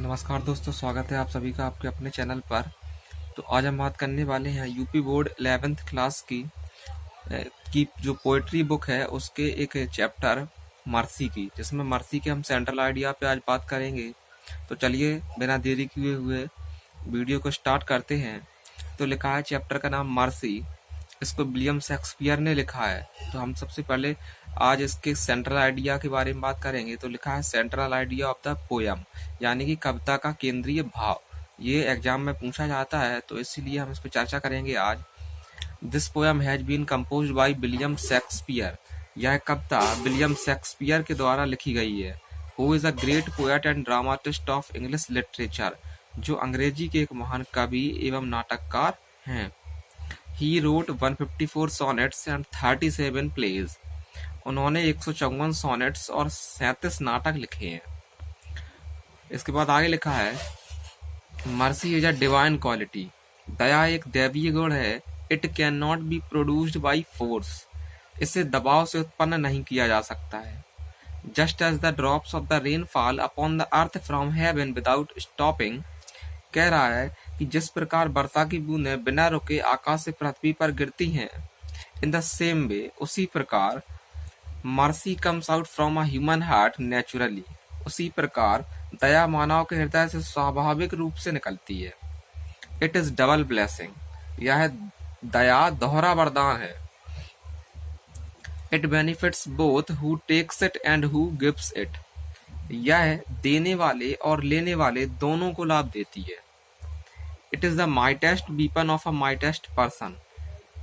नमस्कार दोस्तों, स्वागत है आप सभी का आपके अपने चैनल पर। तो आज हम बात करने वाले हैं यूपी बोर्ड 11th क्लास की जो पोएट्री बुक है उसके एक चैप्टर मर्सी की, जिसमें मर्सी के हम सेंट्रल आइडिया पे आज बात करेंगे। तो चलिए बिना देरी किए हुए वीडियो को स्टार्ट करते हैं। तो लिखा है चैप्टर का नाम मर्सी, इसको विलियम शेक्सपियर ने लिखा है। तो हम सबसे पहले आज इसके सेंट्रल आइडिया के बारे में बात करेंगे। तो लिखा है central idea of the poem, यानी कि कविता का केंद्रीय भाव। ये एग्जाम में पूछा जाता है, तो इसीलिए हम इस पर चर्चा करेंगे आज। This poem has been composed by William Shakespeare. यह कविता विलियम शेक्सपियर के द्वारा लिखी गई है। Who is a great poet and dramatist of English literature, जो अंग्रेजी के एक महान कवि एवं नाटककार हैं। He wrote 154 sonnets and 37 plays. उन्होंने 154 सॉनेट्स और 37 नाटक लिखे हैं। इसके बाद आगे लिखा है mercy is a divine quality. दया एक दैवीय गुण है। It can not be produced by force. इसे दबाव से उत्पन्न नहीं किया जा सकता है। Just as the drops of the rain fall upon the earth from heaven without stopping. कह रहा है कि जिस प्रकार वर्षा की बूंदें बिना रुके आकाश से पृथ्वी पर गिरती हैं, इन द सेम वे, उसी प्रकार mercy comes out from a human heart naturally. उसी प्रकार दया मानव के हृदय से स्वाभाविक रूप से निकलती है। It is double blessing. यह दया दोहरा वरदान है। It benefits both who takes it and who gives it. यह देने वाले और लेने वाले दोनों को लाभ देती है। It is the mightiest weapon of a mightiest person.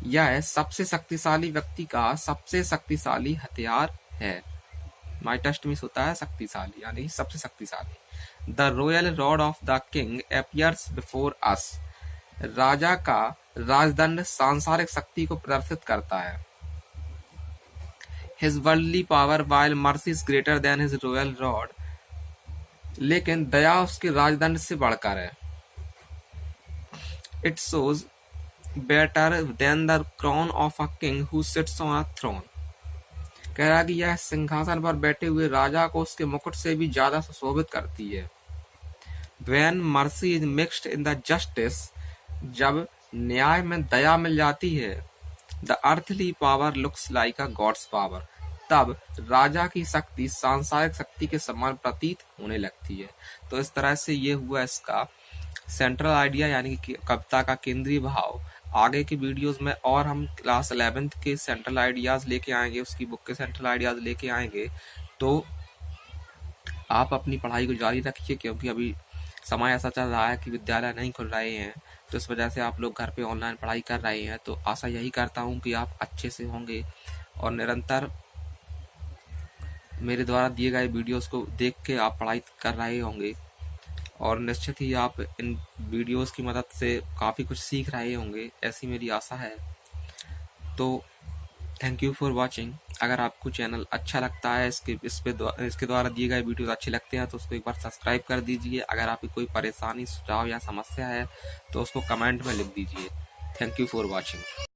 यह सबसे शक्तिशाली व्यक्ति का सबसे शक्तिशाली हथियार है। माइटेस्ट मीन्स होता है शक्तिशाली, यानी सबसे शक्तिशाली। The royal rod of the king appears before us. राजा का राजदंड सांसारिक शक्ति को प्रदर्शित करता है। His worldly power while mercy is greater than his royal rod. लेकिन दया उसके राजदंड से बढ़कर है। It shows better than the crown of a king who sits on a throne. कह रहा कि यह सिंहासन पर बैठे हुए राजा को उसके मुकुट से भी ज्यादा सुशोभित करती है। When mercy is mixed in the justice, जब न्याय में दया मिल जाती है, the earthly power looks like a God's power, तब राजा की शक्ति सांसारिक शक्ति के समान प्रतीत होने लगती है। तो इस तरह से ये हुआ इसका सेंट्रल आइडिया, यानी कि कविता का केंद्रीय भाव। आगे के वीडियोस में और हम क्लास 11th के सेंट्रल आइडियाज लेके आएंगे, उसकी बुक के सेंट्रल आइडियाज लेके आएंगे। तो आप अपनी पढ़ाई को जारी रखिए, क्योंकि अभी समय ऐसा चल रहा है कि विद्यालय नहीं खुल रहे हैं, तो इस वजह से आप लोग घर पे ऑनलाइन पढ़ाई कर रहे हैं। तो आशा यही करता हूँ कि आप अच्छे से होंगे और निरंतर मेरे द्वारा दिए गए वीडियोस को देख के आप पढ़ाई कर रहे होंगे, और निश्चित ही आप इन वीडियोस की मदद से काफ़ी कुछ सीख रहे होंगे, ऐसी मेरी आशा है। तो थैंक यू फॉर वॉचिंग। अगर आपको चैनल अच्छा लगता है, इसके द्वारा दिए गए वीडियोस अच्छे लगते हैं, तो उसको एक बार सब्सक्राइब कर दीजिए। अगर आपकी कोई परेशानी, सुझाव या समस्या है तो उसको कमेंट में लिख दीजिए। Thank you for watching.